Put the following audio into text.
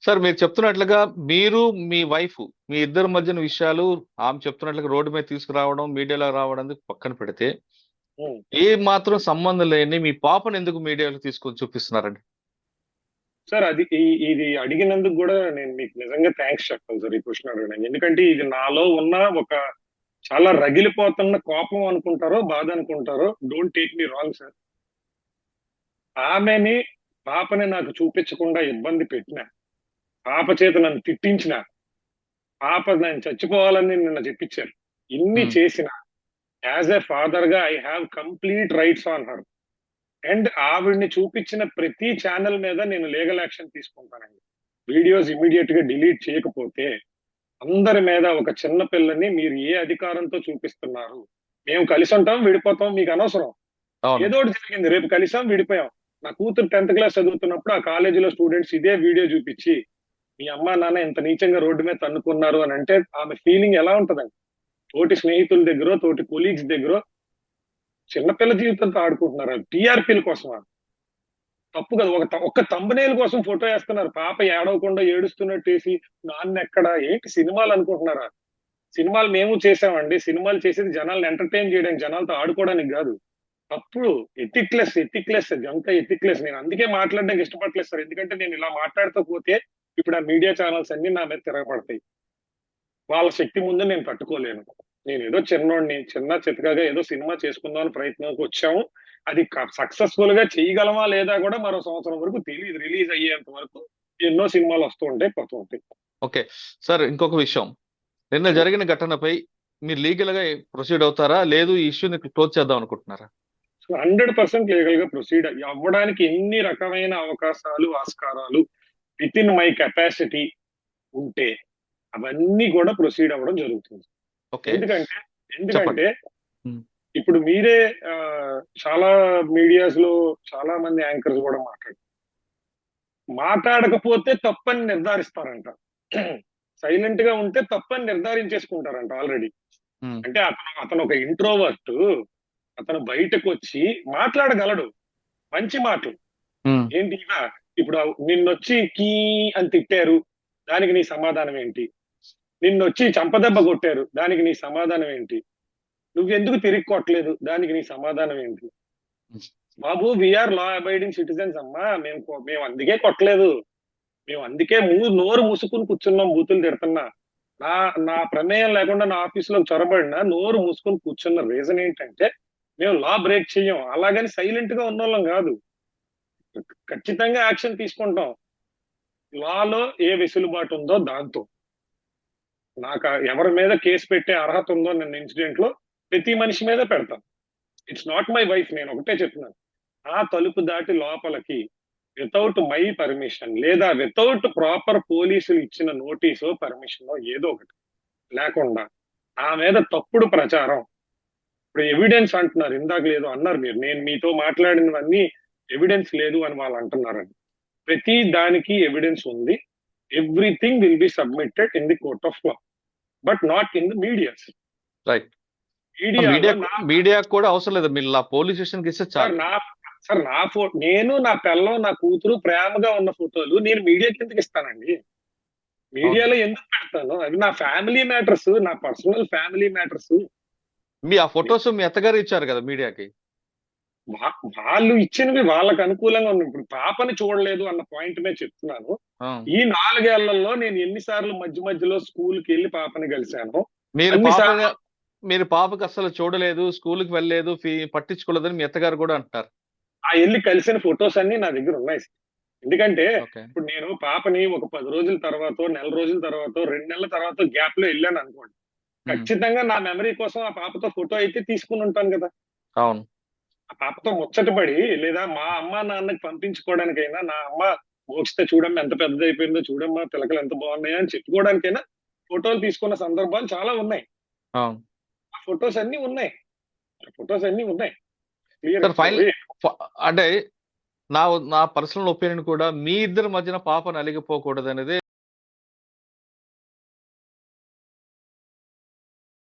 Sir మీరు చెప్తున్నట్లుగా మీరు మీ wife మీ ఇద్దరి మధ్యన విషయాలు ఆమె చెప్తున్నట్లుగా రోడ్డు మీద తీసుకురావడం మీడియాలో రావడం పక్కన పెడితే ఉమ్. ఏ మాత్రం సంబంధం లేని మీ పాపను ఎందుకు మీడియాలో తీసుకొని చూపిస్తున్నారండి? సార్ అది ఇది అడిగినందుకు కూడా నేను మీకు నిజంగా థ్యాంక్స్ చెప్పాలి సార్, ఈ క్వశ్చన్ అడగడానికి. ఎందుకంటే ఇది నాలో ఉన్న ఒక చాలా రగిలిపోతున్న కోపం అనుకుంటారో బాధ అనుకుంటారో, don't take me wrong sir. ఆమెని పాపని నాకు చూపించకుండా ఇబ్బంది పెట్టిన, పాప చేత నన్ను తిట్టించిన, పాప నేను చచ్చిపోవాలని నిన్న చెప్పించారు. ఇన్ని ఉమ్, చేసిన యాజ్ ఎ ఫాదర్ గా I have complete rights on her. And ఆవిడ్ని చూపించిన ప్రతి ఛానల్ మీద నేను లీగల్ యాక్షన్ తీసుకుంటానండి. వీడియోస్ ఇమీడియట్ గా డిలీట్ చేయకపోతే అందరి మీద ఒక చిన్న పిల్లని మీరు ఏ అధికారంతో చూపిస్తున్నారు? మేము కలిసి ఉంటాం విడిపోతాం మీకు అనవసరం. అవును. ఏదో ఒకటి జరిగింది, రేపు కలిసాం విడిపోయాం. నా కూతురు 10th క్లాస్ చదువుతున్నప్పుడు ఆ కాలేజీలో స్టూడెంట్స్ ఇదే వీడియో చూపించి మీ అమ్మా నాన్న ఇంత నీచంగా రోడ్డు మీద తన్నుకున్నారు అని అంటే ఆమె ఫీలింగ్ ఎలా ఉంటదండి? తోటి స్నేహితుల దగ్గర, తోటి కొలీగ్స్ దగ్గర చిన్నపిల్ల జీవితంతో ఆడుకుంటున్నారు. టీఆర్పీల కోసం తప్పు కదా. ఒక్క తంబనేల్ కోసం ఫోటో వేస్తున్నారు. పాప ఏడవకుండా ఏడుస్తున్నట్టేసి నాన్న ఎక్కడ ఏంటి సినిమాలు అనుకుంటున్నారా? సినిమాలు మేము చేసామండి. సినిమాలు చేసేది జనాలను ఎంటర్టైన్ చేయడానికి, జనాలతో ఆడుకోవడానికి కాదు. తప్పుడు ఎథిక్లెస్ ఇదంతా ఎథిక్లెస్. నేను అందుకే మాట్లాడడానికి ఇష్టపడలేదు సార్. ఎందుకంటే నేను ఇలా మాట్లాడుతూ పోతే ఇప్పుడు ఆ మీడియా ఛానల్స్ అన్ని నా మీద తిరగబడతాయి. వాళ్ళ శక్తి ముందు నేను తట్టుకోలేను. నేను ఏదో చిన్నోడిని, చిన్న చితకగా ఏదో సినిమా చేసుకుందాం అని ప్రయత్నంకి వచ్చాము. అది సక్సెస్ఫుల్ గా చేయగలమా లేదా కూడా మరో సంవత్సరం వరకు తెలియదు. రిలీజ్ అయ్యేంత వరకు ఎన్నో సినిమాలు వస్తూ ఉంటాయి, పోతూ ఉంటాయి. ఓకే సార్, ఇంకొక విషయం. నిన్న జరిగిన ఘటనపై మీరు లీగల్ గా ప్రొసీడ్ అవుతారా, లేదు ఈ ఇష్యూని క్లోజ్ చేద్దాం అనుకుంటున్నారా? 100% లీగల్ గా ప్రొసీడ్ అవ్వడానికి ఎన్ని రకమైన అవకాశాలు, ఆస్కారాలు విత్ ఇన్ మై కెపాసిటీ ఉంటే అవన్నీ కూడా ప్రొసీడ్ అవ్వడం జరుగుతుంది. ఓకే, ఎందుకంటే చెప్పండి. ఎందుకంటే ఉమ్, ఇప్పుడు మీరే చాలా మీడియాస్ లో చాలా మంది యాంకర్స్ కూడా మాట్లాడకపోతే తప్పని నిర్ధారిస్తారంట. సైలెంట్ గా ఉంటే తప్పని నిర్ధారించేసుకుంటారంట ఆల్రెడీ. ఉమ్, అంటే అతను ఒక ఇంట్రోవర్ట్. అతను బయటకు వచ్చి మాట్లాడగలడు మంచి మాటలు. ఉమ్, ఏంటి ఇప్పుడు నిన్నొచ్చి కీ అని తిట్టారు, దానికి నీ సమాధానం ఏంటి? నిన్నొచ్చి చంపదెబ్బ కొట్టారు, దానికి నీ సమాధానం ఏంటి? నువ్వెందుకు తిరిగి కొట్టలేదు, దానికి నీ సమాధానం ఏంటి? ఉమ్. బాబు వీఆర్ లా అబైడింగ్ సిటిజన్స్ అమ్మా. మేము అందుకే కొట్టలేదు. మేము అందుకే నోరు మూసుకుని కూర్చున్నాం. బూతులు తిడుతున్నా, నా నా ప్రమేయం లేకుండా నా ఆఫీస్ లో చొరబడినా నోరు మూసుకుని కూర్చున్న రీజన్ ఏంటంటే మేము లా బ్రేక్ చెయ్యం. అలాగని సైలెంట్ గా ఉన్నోళ్ళం కాదు. ఖచ్చితంగా యాక్షన్ తీసుకుంటాం. లాలో ఏ వెసులుబాటు ఉందో దాంతో. నాకు ఎవరి మీద కేసు పెట్టే అర్హత ఉందో నిన్న ఇన్సిడెంట్ లో ప్రతి మనిషి మీద పెడతాను. It's not my wife. నేను ఒకటే చెప్తున్నాను, ఆ తలుపు దాటి లోపలికి వితౌట్ మై పర్మిషన్ లేదా వితౌట్ ప్రాపర్ పోలీసులు ఇచ్చిన నోటీసో పర్మిషనో ఏదో ఒకటి లేకుండా నా మీద తప్పుడు ప్రచారం, ఇప్పుడు ఎవిడెన్స్ అంటున్నారు, ఇందాక లేదు అన్నారు మీరు, నేను మీతో మాట్లాడినవన్నీ ఎవిడెన్స్ లేదు అని వాళ్ళు అంటున్నారండి. ప్రతి దానికి ఎవిడెన్స్ ఉంది. Everything will be submitted in the court of law, but not in the medias. Right. మీడియాలో మీడియా కూడా అవసరం లేదు, మీరు పోలీస్ స్టేషన్ కి ఇస్తే సార్ చాలు. నా నేను నా పిల్లం నా కూతురు ప్రేమగా ఉన్న ఫోటోలు నేను మీడియా కిందకి ఇస్తానండి. అవును. మీడియాలో ఎందుకు పెడతాను? అది నా ఫ్యామిలీ మ్యాటర్స్, నా పర్సనల్ ఫ్యామిలీ మ్యాటర్స్. ఆ ఫొటోస్ మీ అత్తగారు ఇచ్చారు కదా మీడియాకి. వాళ్ళు ఇచ్చినవి వాళ్ళకి అనుకూలంగా ఉంది. ఇప్పుడు పాపని చూడలేదు అన్న పాయింట్ మీద చెప్తున్నాను. ఆ. ఈ 4 ఏళ్లలో నేను ఎన్నిసార్లు మధ్య మధ్యలో స్కూల్కి వెళ్ళి పాపని కలిశాను. మీరు అన్నిసార్లు మీరు పాపకి అసలు చూడలేదు, స్కూల్కి వెళ్ళలేదు, పట్టించుకోలేదని మీ అత్తగారు కూడా అంటారు. ఆ వెళ్ళి కలిసిన ఫొటోస్ అన్ని నా దగ్గర ఉన్నాయి. ఎందుకంటే ఓకే. ఇప్పుడు నేను పాపని ఒక 10 రోజుల తర్వాత, నెల రోజుల తర్వాత, 2 నెలల తర్వాత గ్యాప్ లో వెళ్ళాను అనుకోండి, ఖచ్చితంగా నా మెమరీ కోసం ఆ పాపతో ఫోటో అయితే తీసుకుని ఉంటాను కదా. అవును. ఆ పాపతో ముచ్చటపడి లేదా మా అమ్మ నాన్నకి పంపించుకోవడానికైనా, నా అమ్మ మోక్షిత చూడమ్మా ఎంత పెద్దది అయిపోయిందో, చూడమ్మా పిలకలు ఎంత బాగున్నాయో అని చెప్పుకోవడానికైనా ఫోటోలు తీసుకున్న సందర్భాలు చాలా ఉన్నాయి. అవును ఆ ఫొటోస్ అన్ని ఉన్నాయి. ఫొటోస్ అన్ని ఉన్నాయి క్లియర్. సార్, ఫైనల్ అంటే నా నా పర్సనల్ ఒపీనియన్ కూడా మీ ఇద్దరి మధ్యన పాప నలిగిపోకూడదు అనేది